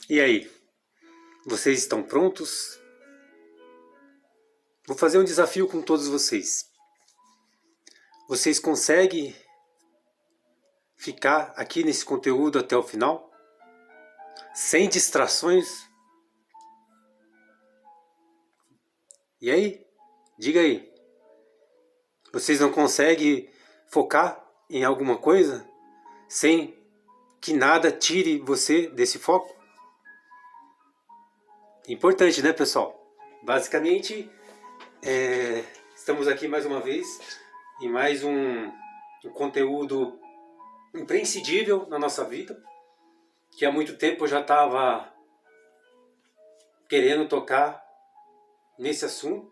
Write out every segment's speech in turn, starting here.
E aí, vocês estão prontos? Vou fazer um desafio com todos vocês. Vocês conseguem ficar aqui nesse conteúdo até o final? Sem distrações? E aí? Diga aí. Vocês não conseguem focar em alguma coisa sem que nada tire você desse foco? Importante, né, pessoal? Basicamente, estamos aqui mais uma vez em mais um conteúdo imprescindível na nossa vida, que há muito tempo eu já estava querendo tocar nesse assunto.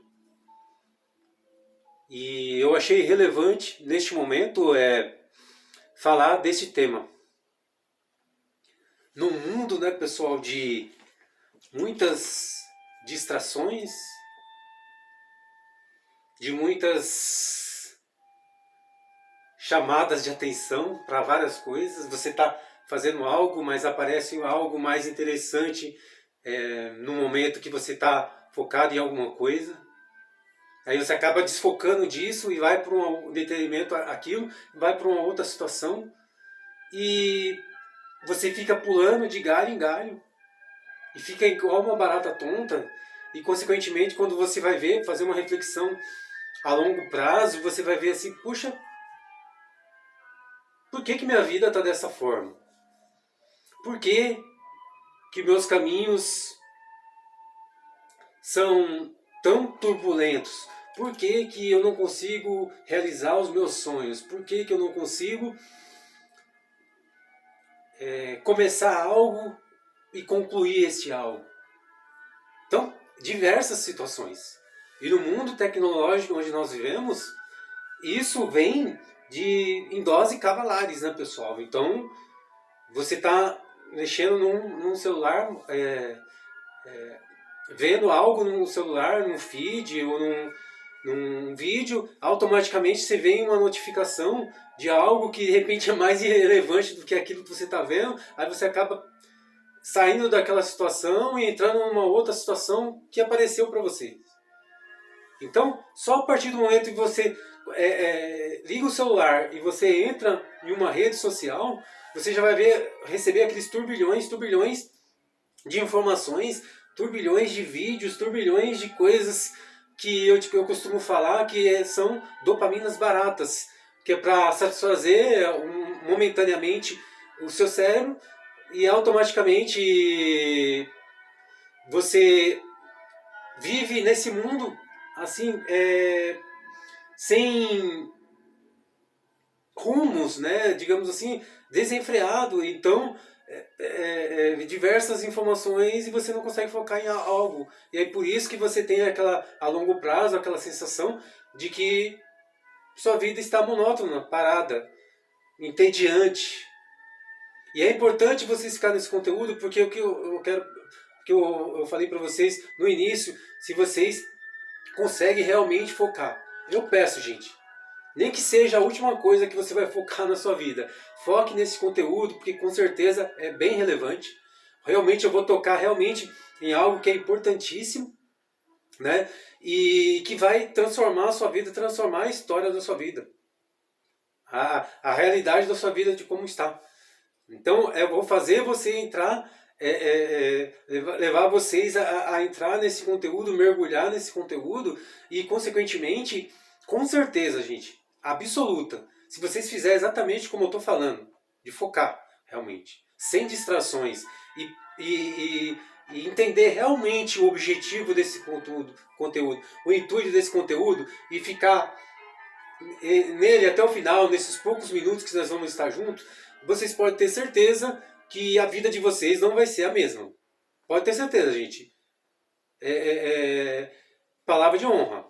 E eu achei relevante neste momento falar desse tema. Num mundo, né, pessoal, de muitas distrações, de muitas chamadas de atenção para várias coisas, você está fazendo algo, mas aparece algo mais interessante no momento que você está focado em alguma coisa. Aí você acaba desfocando disso e vai para um detrimento aquilo, vai para uma outra situação e você fica pulando de galho em galho e fica igual uma barata tonta e consequentemente quando você vai ver, fazer uma reflexão a longo prazo, você vai ver assim, puxa, por que minha vida está dessa forma? Por que meus caminhos são tão turbulentos? Por que eu não consigo realizar os meus sonhos? Por que eu não consigo começar algo e concluir este algo? Então, diversas situações. E no mundo tecnológico onde nós vivemos, isso vem em dose cavalares, né, pessoal? Então, você está mexendo num celular, vendo algo no celular, num feed ou num vídeo, automaticamente você vê uma notificação de algo que de repente é mais irrelevante do que aquilo que você está vendo, aí você acaba saindo daquela situação e entrando numa outra situação que apareceu para você. Então, só a partir do momento que você liga o celular e você entra em uma rede social, você já vai receber aqueles turbilhões de informações, turbilhões de vídeos, turbilhões de coisas que eu costumo falar que são dopaminas baratas, que é para satisfazer momentaneamente o seu cérebro e automaticamente você vive nesse mundo assim, sem rumos, né, digamos assim, desenfreado. Então, diversas informações e você não consegue focar em algo. E aí por isso que você tem a longo prazo, aquela sensação de que sua vida está monótona, parada, entediante. E é importante vocês ficarem nesse conteúdo, porque o que eu quero, que eu falei para vocês no início, se vocês conseguem realmente focar. Eu peço, gente, nem que seja a última coisa que você vai focar na sua vida. Foque nesse conteúdo, porque com certeza é bem relevante. Realmente eu vou tocar realmente em algo que é importantíssimo, né? E que vai transformar a sua vida, transformar a história da sua vida. A realidade da sua vida de como está. Então eu vou fazer você entrar, levar vocês a entrar nesse conteúdo, mergulhar nesse conteúdo e consequentemente, com certeza, gente, absoluta, se vocês fizerem exatamente como eu estou falando, de focar realmente, sem distrações e entender realmente o objetivo desse conteúdo, o intuito desse conteúdo e ficar nele até o final, nesses poucos minutos que nós vamos estar juntos, vocês podem ter certeza que a vida de vocês não vai ser a mesma. Pode ter certeza, gente. Palavra de honra.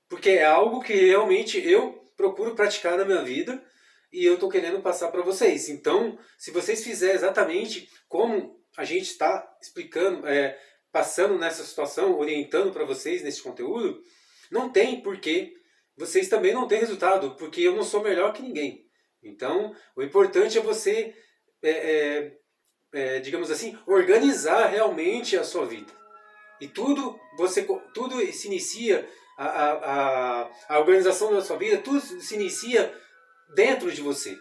Porque é algo que realmente eu procuro praticar na minha vida e eu estou querendo passar para vocês. Então, se vocês fizerem exatamente como a gente está explicando, passando nessa situação, orientando para vocês nesse conteúdo, não tem porquê vocês também não têm resultado, porque eu não sou melhor que ninguém. Então, o importante é você digamos assim, organizar realmente a sua vida. E tudo se inicia, a organização da sua vida, tudo se inicia dentro de você.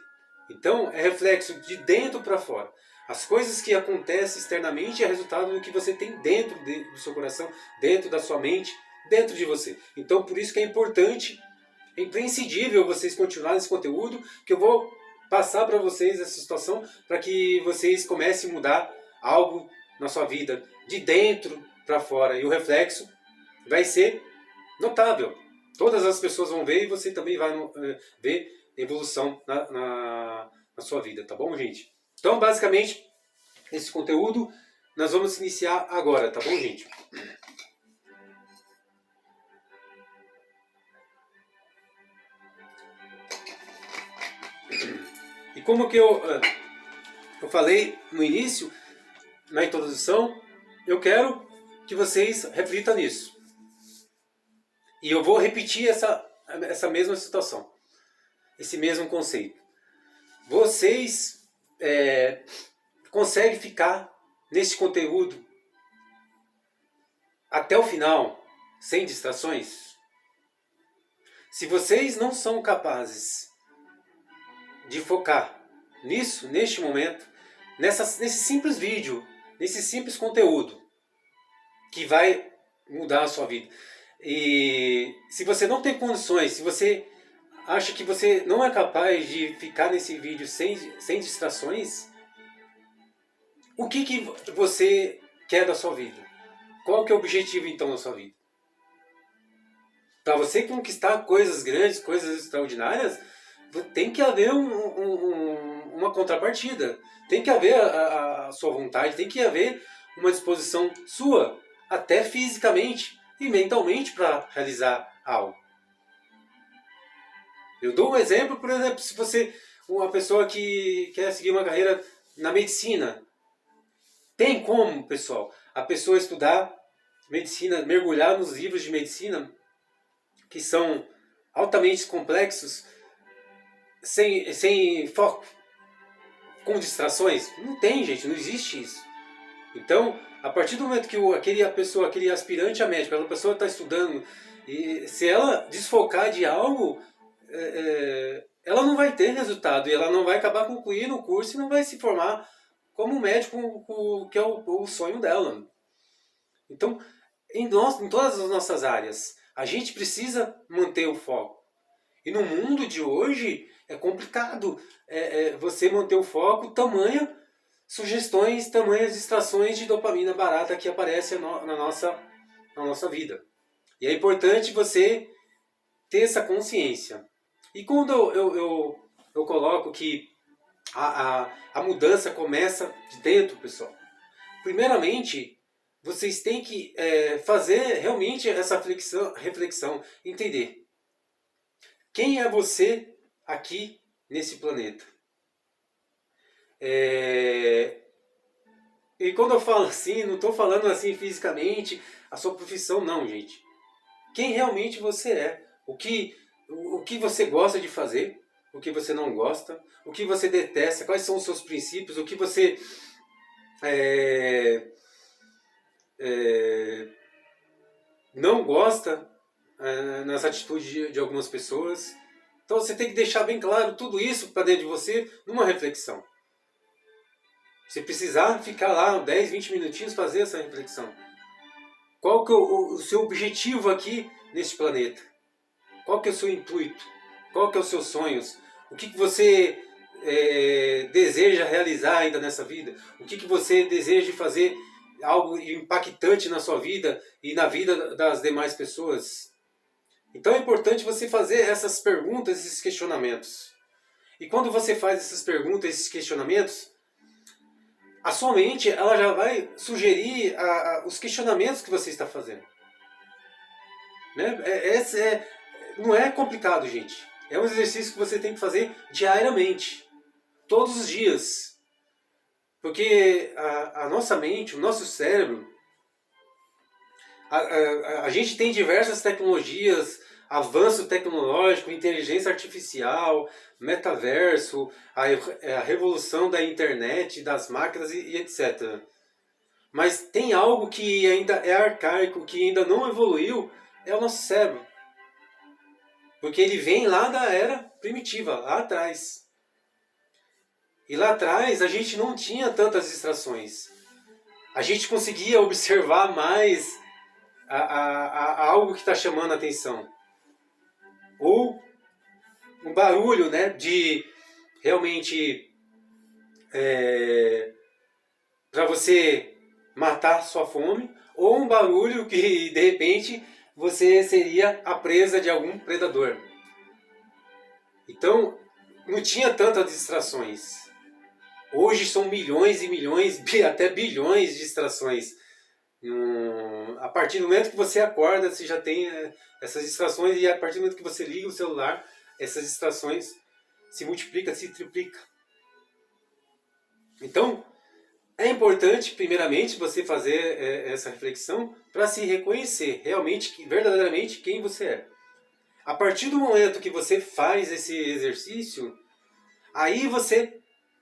Então, é reflexo de dentro para fora. As coisas que acontecem externamente é resultado do que você tem dentro do seu coração, dentro da sua mente, dentro de você. Então, por isso que é importante, é imprescindível vocês continuarem esse conteúdo, que eu vou passar para vocês essa situação, para que vocês comecem a mudar algo na sua vida, de dentro para fora. E o reflexo vai ser notável. Todas as pessoas vão ver e você também vai ver evolução na sua vida, tá bom, gente? Então, basicamente, esse conteúdo nós vamos iniciar agora, tá bom, gente? E como que eu falei no início, na introdução, eu quero que vocês reflitam nisso. E eu vou repetir essa mesma situação, esse mesmo conceito. Vocês conseguem ficar nesse conteúdo até o final, sem distrações? Se vocês não são capazes de focar nisso, neste momento, nesse simples vídeo, nesse simples conteúdo, que vai mudar a sua vida. E se você não tem condições, se você acha que você não é capaz de ficar nesse vídeo sem distrações, o que você quer da sua vida? Qual que é o objetivo então da sua vida? Para você conquistar coisas grandes, coisas extraordinárias, tem que haver uma contrapartida. Tem que haver a sua vontade, tem que haver uma disposição sua, até fisicamente e mentalmente, para realizar algo. Eu dou um exemplo, por exemplo, se você, uma pessoa que quer seguir uma carreira na medicina, tem como, pessoal, a pessoa estudar medicina, mergulhar nos livros de medicina, que são altamente complexos, sem foco, com distrações? Não tem, gente, não existe isso. Então, a partir do momento que aquele aspirante a médico, aquela pessoa está estudando, e se ela desfocar de algo, ela não vai ter resultado, e ela não vai acabar concluindo o curso e não vai se formar como médico, que é o sonho dela. Então, em todas as nossas áreas, a gente precisa manter o foco. E no mundo de hoje, é complicado você manter o foco, tamanhas sugestões, tamanhas distrações de dopamina barata que aparecem na nossa vida. E é importante você ter essa consciência. E quando eu coloco que a mudança começa de dentro, pessoal, primeiramente, vocês têm que fazer realmente essa reflexão, entender quem é você aqui nesse planeta. E quando eu falo assim, não estou falando assim fisicamente, a sua profissão, não, gente. Quem realmente você é. O que você gosta de fazer, o que você não gosta, o que você detesta, quais são os seus princípios, o que você não gosta nas atitudes de algumas pessoas. Então você tem que deixar bem claro tudo isso para dentro de você numa reflexão. Se precisar ficar lá 10, 20 minutinhos fazer essa reflexão. Qual que é o seu objetivo aqui neste planeta? Qual que é o seu intuito? Qual que é os seus sonhos? O que você deseja realizar ainda nessa vida? O que você deseja fazer algo impactante na sua vida e na vida das demais pessoas? Então é importante você fazer essas perguntas, esses questionamentos. E quando você faz essas perguntas, esses questionamentos, a sua mente ela já vai sugerir os questionamentos que você está fazendo. Né? Não é complicado, gente. É um exercício que você tem que fazer diariamente, todos os dias. Porque a nossa mente, o nosso cérebro, a gente tem diversas tecnologias, avanço tecnológico, inteligência artificial, metaverso, a revolução da internet, das máquinas e etc. Mas tem algo que ainda é arcaico, que ainda não evoluiu, é o nosso cérebro. Porque ele vem lá da era primitiva, lá atrás. E lá atrás a gente não tinha tantas distrações. A gente conseguia observar mais algo que está chamando a atenção. Ou um barulho, né, de realmente para você matar sua fome, ou um barulho que de repente você seria a presa de algum predador. Então não tinha tantas distrações. Hoje são milhões e milhões, até bilhões de distrações. A partir do momento que você acorda, você já tem essas distrações, e a partir do momento que você liga o celular, essas distrações se multiplicam, se triplicam. Então, é importante, primeiramente, você fazer essa reflexão para se reconhecer realmente, verdadeiramente, quem você é. A partir do momento que você faz esse exercício, aí você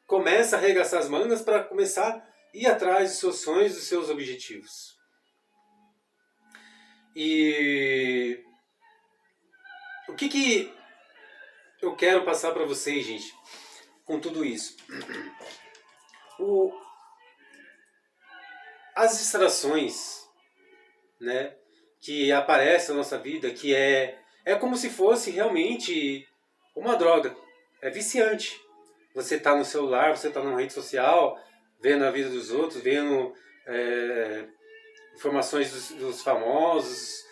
começa a arregaçar as mangas para começar a ir atrás dos seus sonhos, dos seus objetivos. E o que eu quero passar para vocês, gente, com tudo isso? As distrações, né, que aparecem na nossa vida, que é como se fosse realmente uma droga. É viciante. Você está no celular, você está numa rede social, vendo a vida dos outros, vendo informações dos famosos,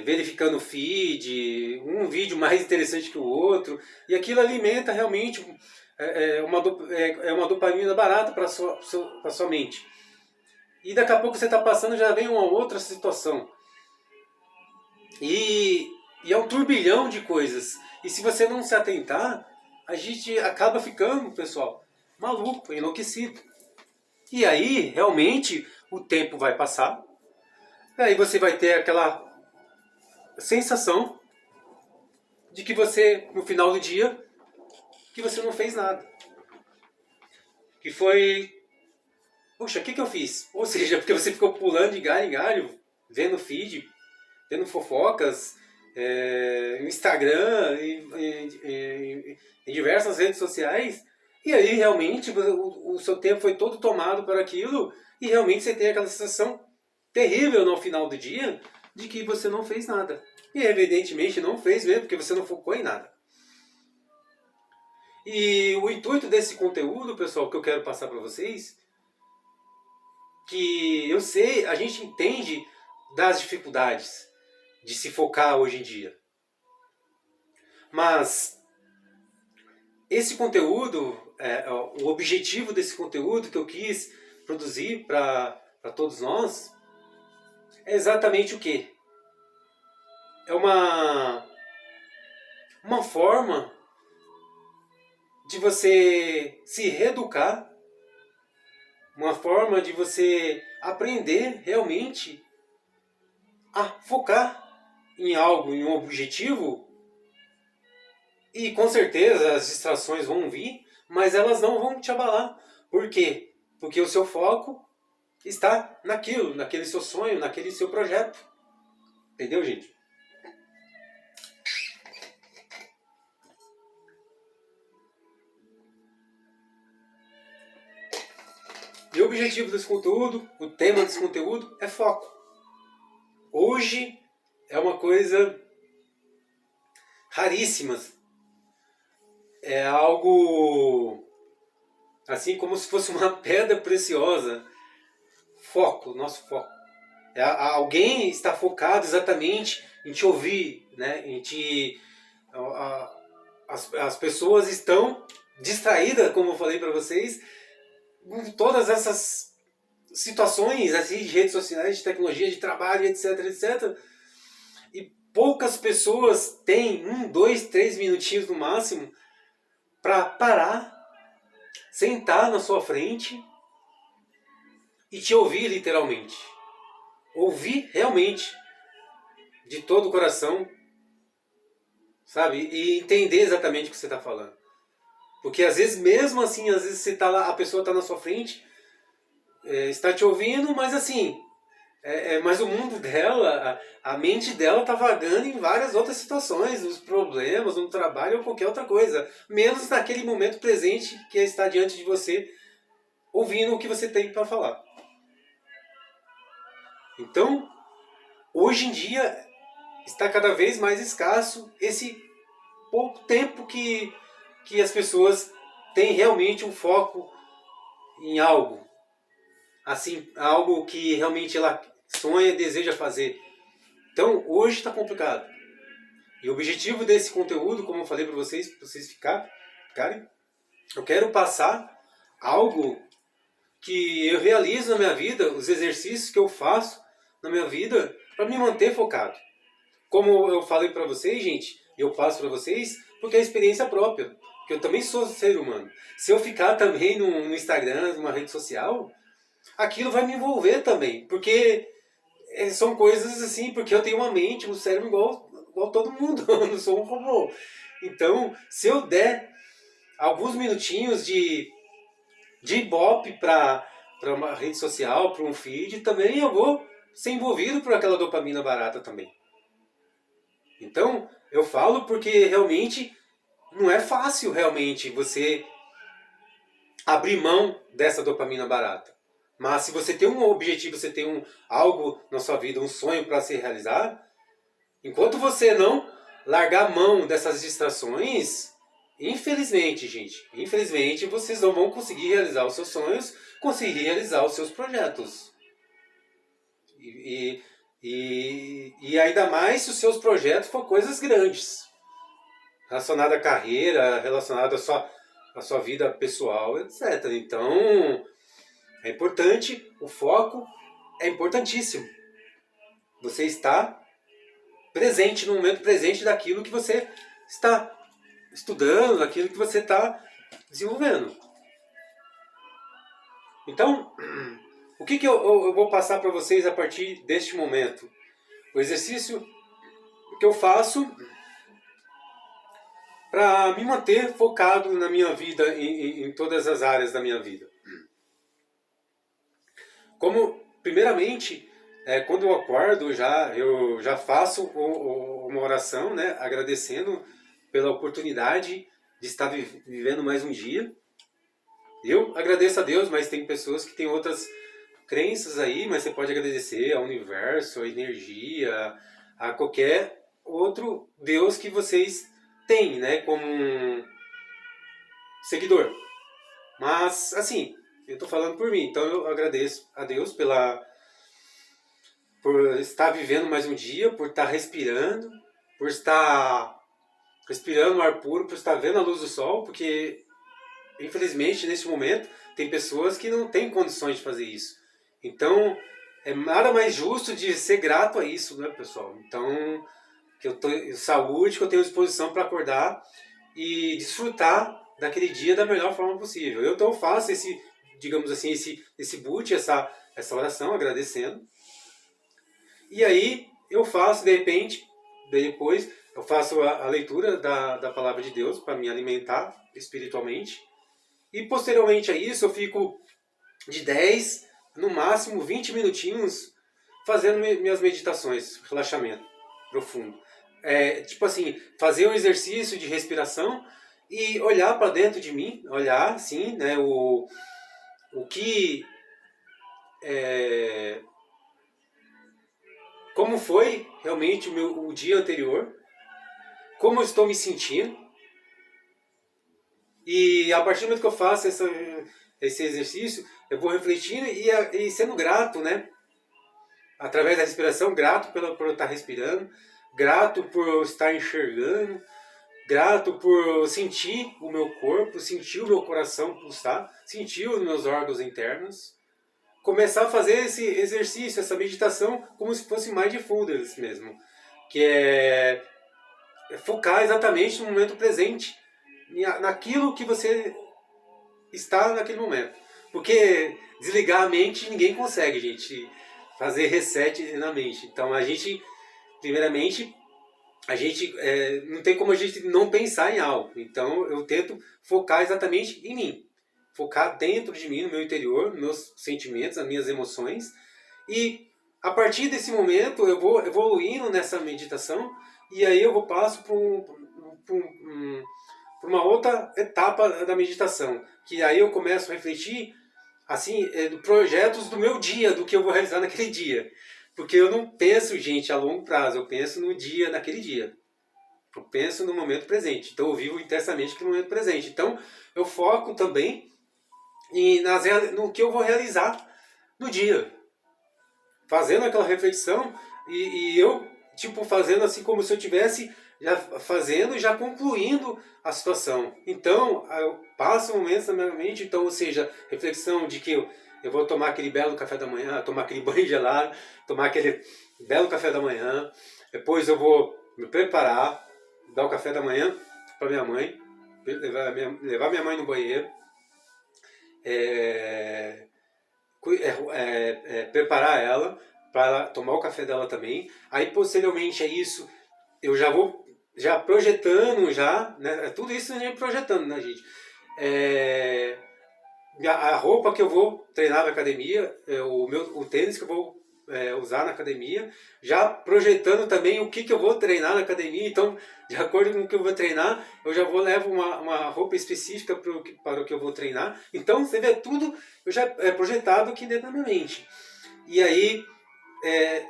verificando o feed, um vídeo mais interessante que o outro, e aquilo alimenta realmente uma dopamina barata para a sua mente. E daqui a pouco você está passando, já vem uma outra situação. E é um turbilhão de coisas. E se você não se atentar, a gente acaba ficando, pessoal, maluco, enlouquecido. E aí, realmente, o tempo vai passar. Aí você vai ter aquela sensação de que você, no final do dia, que você não fez nada. Que foi... Puxa, o que eu fiz? Ou seja, porque você ficou pulando de galho em galho, vendo feed, vendo fofocas, no Instagram, em diversas redes sociais, e aí realmente o seu tempo foi todo tomado por aquilo, e realmente você tem aquela sensação terrível no final do dia de que você não fez nada. E evidentemente não fez mesmo, porque você não focou em nada. E o intuito desse conteúdo, pessoal, que eu quero passar para vocês, que eu sei, a gente entende das dificuldades de se focar hoje em dia. Mas esse conteúdo, o objetivo desse conteúdo que eu quis produzir para todos nós, é exatamente o quê? É uma forma de você se reeducar, uma forma de você aprender realmente a focar em algo, em um objetivo. E com certeza as distrações vão vir, mas elas não vão te abalar. Por quê? Porque o seu foco está naquilo, naquele seu sonho, naquele seu projeto. Entendeu, gente? E o objetivo desse conteúdo, o tema desse conteúdo é foco. Hoje é uma coisa raríssima. É algo assim como se fosse uma pedra preciosa. Foco, nosso foco. Alguém está focado exatamente em te ouvir, né? As pessoas estão distraídas, como eu falei para vocês, com todas essas situações assim, de redes sociais, de tecnologia, de trabalho, etc, etc. E poucas pessoas têm 1, 2, 3 minutinhos no máximo para parar, sentar na sua frente e te ouvir literalmente. Ouvir realmente. de todo o coração, sabe? E entender exatamente o que você está falando. Porque às vezes, mesmo assim, às vezes você tá lá, a pessoa está na sua frente, está te ouvindo, mas assim, mas o mundo dela, a mente dela está vagando em várias outras situações, nos problemas, no trabalho ou qualquer outra coisa. Menos naquele momento presente que está diante de você, ouvindo o que você tem para falar. Então, hoje em dia, está cada vez mais escasso esse pouco tempo que as pessoas têm realmente um foco em algo. Assim, algo que realmente ela sonha e deseja fazer. Então, hoje está complicado. E o objetivo desse conteúdo, como eu falei para vocês ficarem, eu quero passar algo que eu realizo na minha vida, os exercícios que eu faço na minha vida, para me manter focado. Como eu falei para vocês, gente, eu passo para vocês, porque é experiência própria. Porque eu também sou ser humano. Se eu ficar também no Instagram, numa rede social, aquilo vai me envolver também. Porque são coisas assim, porque eu tenho uma mente, um cérebro igual todo mundo. Eu não sou um robô. Então, se eu der alguns minutinhos de ibope para uma rede social, para um feed, também eu vou ser envolvido por aquela dopamina barata também. Então, eu falo porque realmente não é fácil realmente você abrir mão dessa dopamina barata. Mas se você tem um objetivo, você tem algo na sua vida, um sonho para se realizar, enquanto você não largar a mão dessas distrações, infelizmente, gente, infelizmente vocês não vão conseguir realizar os seus sonhos, conseguir realizar os seus projetos. E ainda mais se os seus projetos for coisas grandes, relacionadas à carreira, relacionadas à sua vida pessoal, etc. Então, é importante, o foco é importantíssimo. Você está presente, no momento presente daquilo que você está estudando, daquilo que você está desenvolvendo. Então, o que eu vou passar para vocês a partir deste momento? O exercício que eu faço para me manter focado na minha vida, em todas as áreas da minha vida. Como, primeiramente, quando eu acordo, eu já faço uma oração, né, agradecendo pela oportunidade de estar vivendo mais um dia. Eu agradeço a Deus, mas tem pessoas que têm outras crenças aí, mas você pode agradecer ao universo, à energia, a qualquer outro Deus que vocês têm, né, como um seguidor. Mas, assim, eu estou falando por mim, então eu agradeço a Deus por estar vivendo mais um dia, por estar respirando, por estar respirando o ar puro, por estar vendo a luz do sol, porque, infelizmente, nesse momento, tem pessoas que não têm condições de fazer isso. Então, é nada mais justo de ser grato a isso, né, pessoal? Então, que eu tenho saúde, que eu tenho disposição para acordar e desfrutar daquele dia da melhor forma possível. Eu então faço esse, digamos assim, esse boot, essa oração, agradecendo. E aí eu faço, de repente, depois eu faço a leitura da palavra de Deus para me alimentar espiritualmente. E posteriormente a isso eu fico de 10, no máximo 20 minutinhos fazendo minhas meditações, relaxamento profundo. Tipo assim, fazer um exercício de respiração e olhar para dentro de mim, olhar assim, né, o que como foi realmente o dia anterior, como eu estou me sentindo. E a partir do momento que eu faço esse exercício, eu vou refletindo e sendo grato, né? Através da respiração, grato por eu estar respirando, grato por eu estar enxergando, grato por sentir o meu corpo, sentir o meu coração pulsar, sentir os meus órgãos internos. Começar a fazer esse exercício, essa meditação, como se fosse mindfulness mesmo. Que é focar exatamente no momento presente, naquilo que você está naquele momento. Porque desligar a mente ninguém consegue, gente, fazer reset na mente. Então a gente primeiramente, a gente não tem como a gente não pensar em algo. Então eu tento focar exatamente em mim. Focar dentro de mim, no meu interior, nos meus sentimentos, nas minhas emoções. E a partir desse momento eu vou evoluindo nessa meditação e aí eu passo por uma outra etapa da meditação. Que aí eu começo a refletir assim, projetos do meu dia, do que eu vou realizar naquele dia. Porque eu não penso, gente, a longo prazo, eu penso no dia, naquele dia. Eu penso no momento presente. Então eu vivo intensamente aquele momento presente. Então eu foco também no que eu vou realizar no dia. Fazendo aquela reflexão e eu, tipo, fazendo assim como se eu tivesse já fazendo e já concluindo a situação. Então, eu passo momentos na minha mente, então, ou seja, reflexão de que eu vou tomar aquele belo café da manhã, tomar aquele banho gelado, tomar aquele belo café da manhã, depois eu vou me preparar, dar o café da manhã para minha mãe, levar minha mãe no banheiro, preparar ela para ela tomar o café dela também. Aí posteriormente a isso eu já vou projetando né? Tudo isso a gente projetando, né, gente? A roupa que eu vou treinar na academia, o tênis que eu vou usar na academia, já projetando também o que eu vou treinar na academia. Então, de acordo com o que eu vou treinar, eu já levo uma roupa específica para o que eu vou treinar. Então, você vê tudo eu já projetado aqui dentro da minha mente. E aí,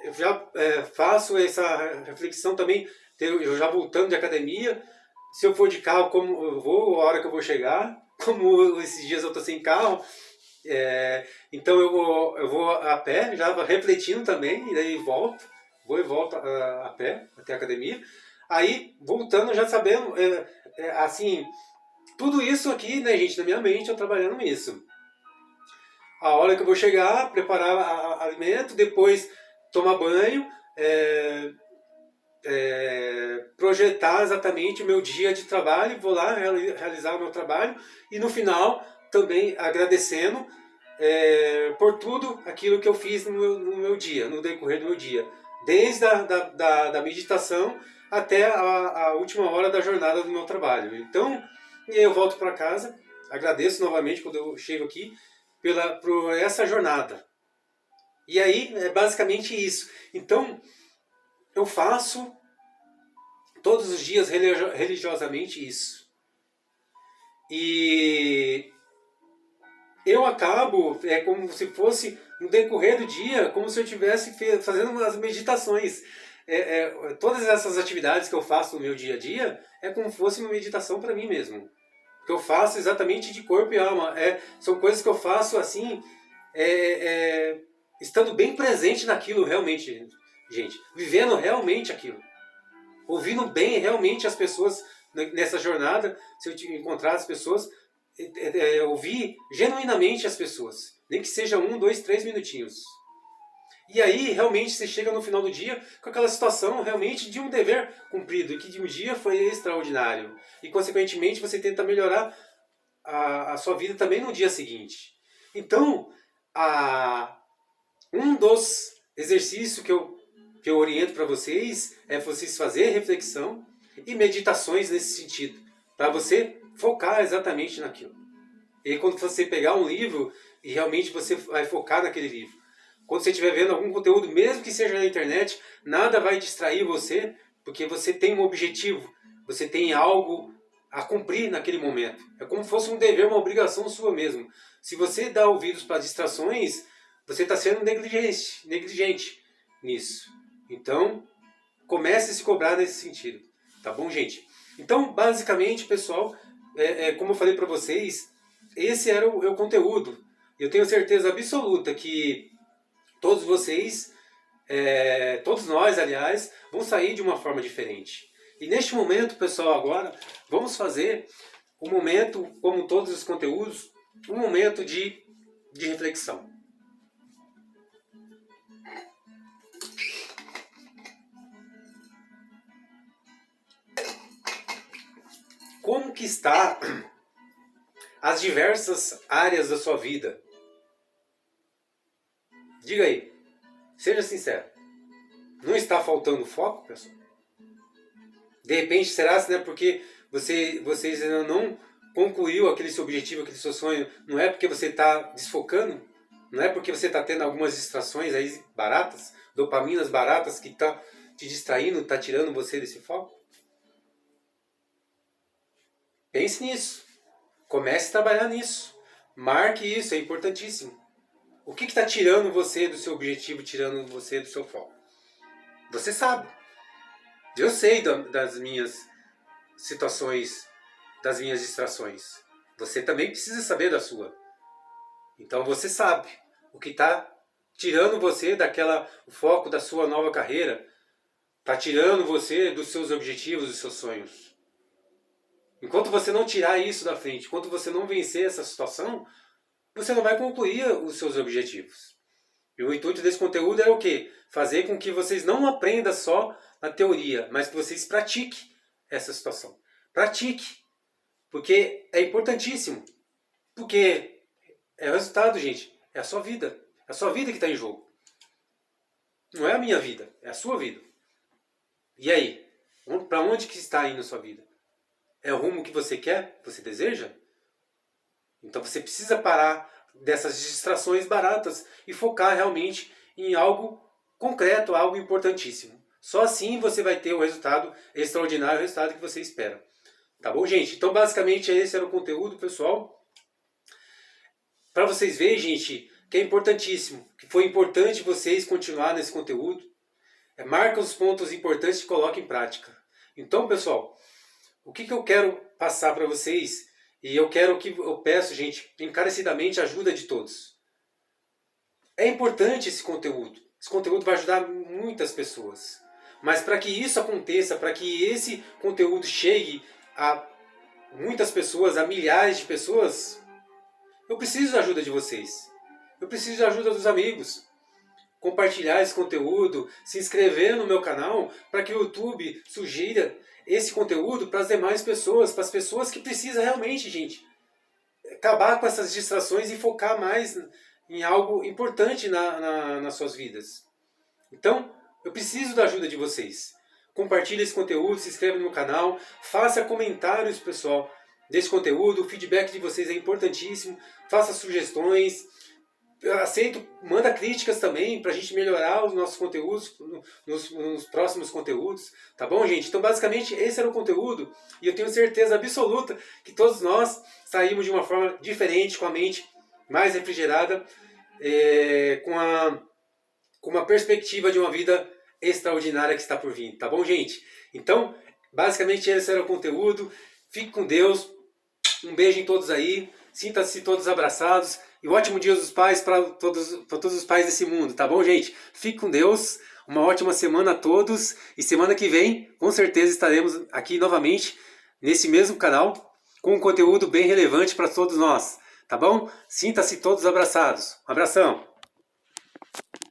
eu já faço essa reflexão também, eu já voltando de academia, se eu for de carro, como eu vou, a hora que eu vou chegar, como esses dias eu estou sem carro, então eu vou a pé, já refletindo também, e daí vou e volto a pé até a academia. Aí, voltando, já sabendo, assim, tudo isso aqui, né, gente, na minha mente, eu trabalhando nisso. A hora que eu vou chegar, preparar alimento, depois tomar banho, projetar exatamente o meu dia de trabalho, vou lá realizar o meu trabalho e no final também agradecendo por tudo aquilo que eu fiz no meu dia, no decorrer do meu dia, desde da meditação até a última hora da jornada do meu trabalho. Então, eu volto para casa, agradeço novamente quando eu chego aqui por essa jornada. E aí é basicamente isso. Então, eu faço todos os dias religiosamente isso. E eu acabo, como se fosse no decorrer do dia, como se eu estivesse fazendo umas meditações. Todas essas atividades que eu faço no meu dia a dia é como se fosse uma meditação para mim mesmo. Que eu faço exatamente de corpo e alma. São coisas que eu faço assim, estando bem presente naquilo realmente, gente. Vivendo realmente aquilo. Ouvindo bem realmente as pessoas nessa jornada. Se eu encontrar as pessoas, ouvir genuinamente as pessoas. Nem que seja 1, 2, 3 minutinhos. E aí, realmente, você chega no final do dia com aquela situação realmente de um dever cumprido, e que de um dia foi extraordinário. E, consequentemente, você tenta melhorar a sua vida também no dia seguinte. Então, um dos exercícios que eu oriento para vocês é vocês fazerem reflexão e meditações nesse sentido, para você focar exatamente naquilo. E quando você pegar um livro, e realmente você vai focar naquele livro. Quando você estiver vendo algum conteúdo, mesmo que seja na internet, nada vai distrair você, porque você tem um objetivo, você tem algo a cumprir naquele momento. É como se fosse um dever, uma obrigação sua mesmo. Se você dá ouvidos para distrações, você está sendo negligente nisso. Então, comece a se cobrar nesse sentido. Tá bom, gente? Então, basicamente, pessoal, como eu falei para vocês, esse era o conteúdo. Eu tenho certeza absoluta que todos vocês, todos nós, aliás, vão sair de uma forma diferente. E neste momento, pessoal, agora, vamos fazer um momento, como todos os conteúdos, um momento de reflexão. Como que está as diversas áreas da sua vida? Diga aí. Seja sincero. Não está faltando foco, pessoal? De repente, será que não é porque vocês ainda não concluiu aquele seu objetivo, aquele seu sonho? Não é porque você está desfocando? Não é porque você está tendo algumas distrações aí baratas, dopaminas baratas que está te distraindo, está tirando você desse foco? Pense nisso. Comece a trabalhar nisso. Marque isso, é importantíssimo. O que está tirando você do seu objetivo, tirando você do seu foco? Você sabe. Eu sei das minhas situações, das minhas distrações. Você também precisa saber da sua. Então você sabe o que está tirando você o foco da sua nova carreira, está tirando você dos seus objetivos, dos seus sonhos. Enquanto você não tirar isso da frente, enquanto você não vencer essa situação, você não vai concluir os seus objetivos. E o intuito desse conteúdo é o quê? Fazer com que vocês não aprendam só na teoria, mas que vocês pratiquem essa situação. Pratique. Porque é importantíssimo. Porque é o resultado, gente. É a sua vida. É a sua vida que está em jogo. Não é a minha vida. É a sua vida. E aí? Para onde que está indo a sua vida? É o rumo que você quer? Que você deseja? Então você precisa parar dessas distrações baratas e focar realmente em algo concreto, algo importantíssimo. Só assim você vai ter o resultado extraordinário, o resultado que você espera. Tá bom, gente? Então basicamente esse era o conteúdo, pessoal. Para vocês verem, gente, que é importantíssimo, que foi importante vocês continuar nesse conteúdo. Marca os pontos importantes e coloque em prática. Então, pessoal, o que eu quero passar para vocês, e eu peço, gente, encarecidamente a ajuda de todos. É importante esse conteúdo. Esse conteúdo vai ajudar muitas pessoas. Mas para que isso aconteça, para que esse conteúdo chegue a muitas pessoas, a milhares de pessoas, eu preciso da ajuda de vocês. Eu preciso da ajuda dos amigos. Compartilhar esse conteúdo, se inscrever no meu canal, para que o YouTube sugira esse conteúdo para as demais pessoas, para as pessoas que precisam realmente, gente, acabar com essas distrações e focar mais em algo importante nas suas vidas. Então, eu preciso da ajuda de vocês. Compartilhe esse conteúdo, se inscreva no meu canal, faça comentários, pessoal, desse conteúdo. O feedback de vocês é importantíssimo. Faça sugestões. Eu aceito, manda críticas também para a gente melhorar os nossos conteúdos nos próximos conteúdos, tá bom, gente? Então basicamente esse era o conteúdo e eu tenho certeza absoluta que todos nós saímos de uma forma diferente, com a mente mais refrigerada, com uma perspectiva de uma vida extraordinária que está por vir, tá bom, gente? Então basicamente esse era o conteúdo. Fique com Deus, um beijo em todos aí, sinta-se todos abraçados. E um ótimo dia dos pais para todos os pais desse mundo, tá bom, gente? Fique com Deus, uma ótima semana a todos. E semana que vem, com certeza, estaremos aqui novamente, nesse mesmo canal, com um conteúdo bem relevante para todos nós, tá bom? Sinta-se todos abraçados. Um abração!